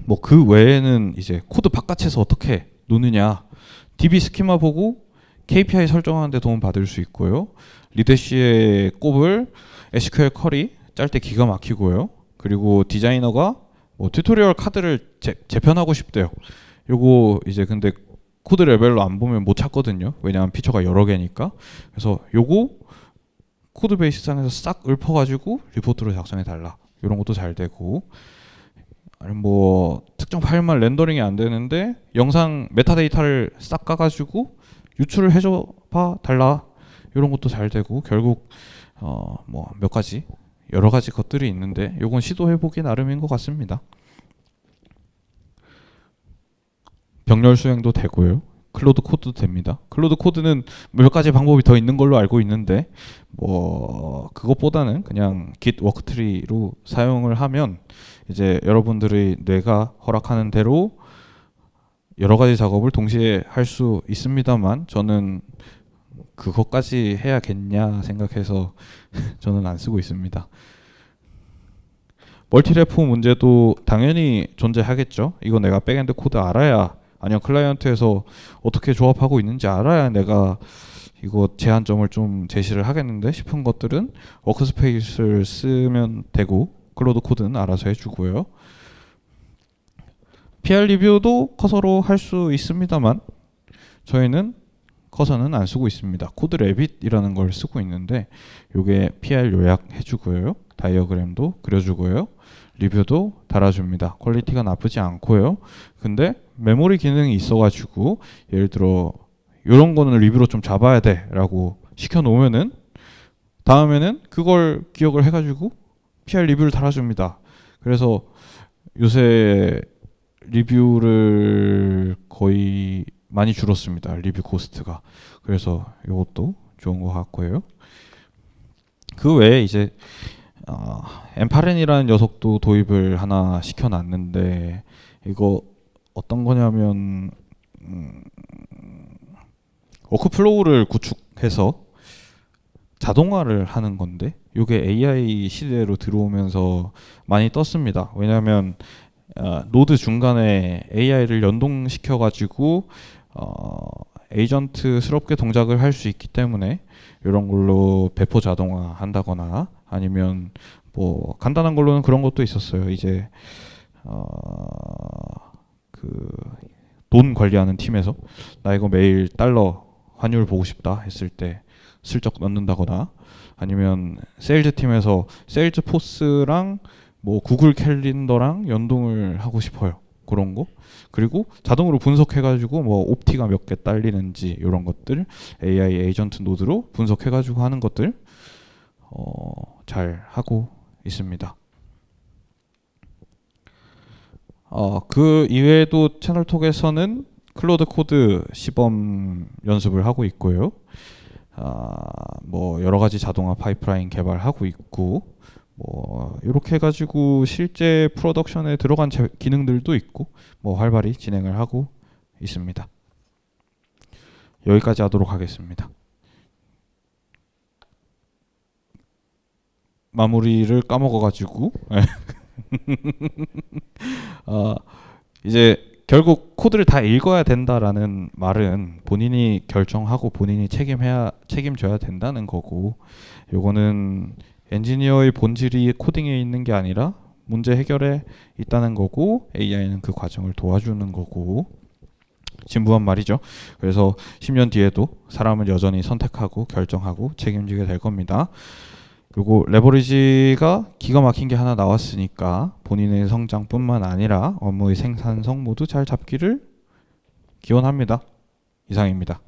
뭐 그 외에는 이제 코드 바깥에서 어떻게 노느냐 DB 스키마 보고 KPI 설정하는 데 도움 받을 수 있고요. 리드시의 꼽을 SQL 쿼리 짤 때 기가 막히고요. 그리고 디자이너가 뭐 튜토리얼 카드를 재편하고 싶대요. 요거 이제 근데 코드 레벨로 안 보면 못 찾거든요. 왜냐하면 피처가 여러 개니까. 그래서 요거 코드 베이스상에서 싹 읊어가지고 리포트로 작성해 달라. 이런 것도 잘 되고, 아니면 뭐 특정 파일만 렌더링이 안 되는데 영상 메타데이터를 싹 까가지고 유출을 해줘 봐 달라. 이런 것도 잘 되고, 결국 뭐 몇 가지 여러 가지 것들이 있는데 요건 시도해보기 나름인 것 같습니다. 병렬 수행도 되고요. 클로드 코드도 됩니다. 클로드 코드는 몇 가지 방법이 더 있는 걸로 알고 있는데 뭐 그것보다는 그냥 Git 워크트리로 사용을 하면 이제 여러분들의 뇌가 허락하는 대로 여러 가지 작업을 동시에 할 수 있습니다만, 저는 그것까지 해야겠냐 생각해서 저는 안 쓰고 있습니다. 멀티레포 문제도 당연히 존재하겠죠. 이거 내가 백엔드 코드 알아야, 아니면 클라이언트에서 어떻게 조합하고 있는지 알아야 내가 이거 제한점을 좀 제시를 하겠는데 싶은 것들은 워크스페이스를 쓰면 되고, 클로드 코드는 알아서 해주고요. PR 리뷰도 커서로 할 수 있습니다만 저희는 커서는 안 쓰고 있습니다. 코드 레빗이라는 걸 쓰고 있는데 요게 PR 요약해주고요. 다이어그램도 그려주고요. 리뷰도 달아줍니다. 퀄리티가 나쁘지 않고요. 근데 메모리 기능이 있어가지고 예를 들어 이런 거는 리뷰로 좀 잡아야 돼 라고 시켜놓으면은 다음에는 그걸 기억을 해가지고 PR 리뷰를 달아줍니다. 그래서 요새 리뷰를 거의 많이 줄었습니다. 리뷰 코스트가. 그래서 이것도 좋은 것 같고요. 그 외에 이제 엠파렌이라는 녀석도 도입을 하나 시켜놨는데, 이거 어떤 거냐면 워크플로우를 구축해서 자동화를 하는 건데, 이게 AI 시대로 들어오면서 많이 떴습니다. 왜냐하면 노드 중간에 AI를 연동시켜 가지고 에이전트스럽게 동작을 할 수 있기 때문에 이런 걸로 배포 자동화 한다거나, 아니면 뭐 간단한 걸로는 그런 것도 있었어요. 이제 그 돈 관리하는 팀에서 나 이거 매일 달러 환율 보고 싶다 했을 때 슬쩍 넣는다거나, 아니면 세일즈 팀에서 세일즈 포스랑 뭐 구글 캘린더랑 연동을 하고 싶어요. 그런 거. 그리고 자동으로 분석해가지고 뭐 옵티가 몇 개 딸리는지 이런 것들 AI 에이전트 노드로 분석해가지고 하는 것들 잘 하고 있습니다. 그 이외에도 채널톡에서는 클로드 코드 시범 연습을 하고 있고요. 뭐 여러 가지 자동화 파이프라인 개발하고 있고, 뭐 이렇게 해가지고 실제 프로덕션에 들어간 기능들도 있고 뭐 활발히 진행을 하고 있습니다. 여기까지 하도록 하겠습니다. 마무리를 까먹어가지고 이제 결국 코드를 다 읽어야 된다라는 말은 본인이 결정하고 본인이 책임져야 된다는 거고, 요거는 엔지니어의 본질이 코딩에 있는 게 아니라 문제 해결에 있다는 거고, AI는 그 과정을 도와주는 거고, 진부한 말이죠. 그래서 10년 뒤에도 사람은 여전히 선택하고 결정하고 책임지게 될 겁니다. 그리고 레버리지가 기가 막힌 게 하나 나왔으니까 본인의 성장뿐만 아니라 업무의 생산성 모두 잘 잡기를 기원합니다. 이상입니다.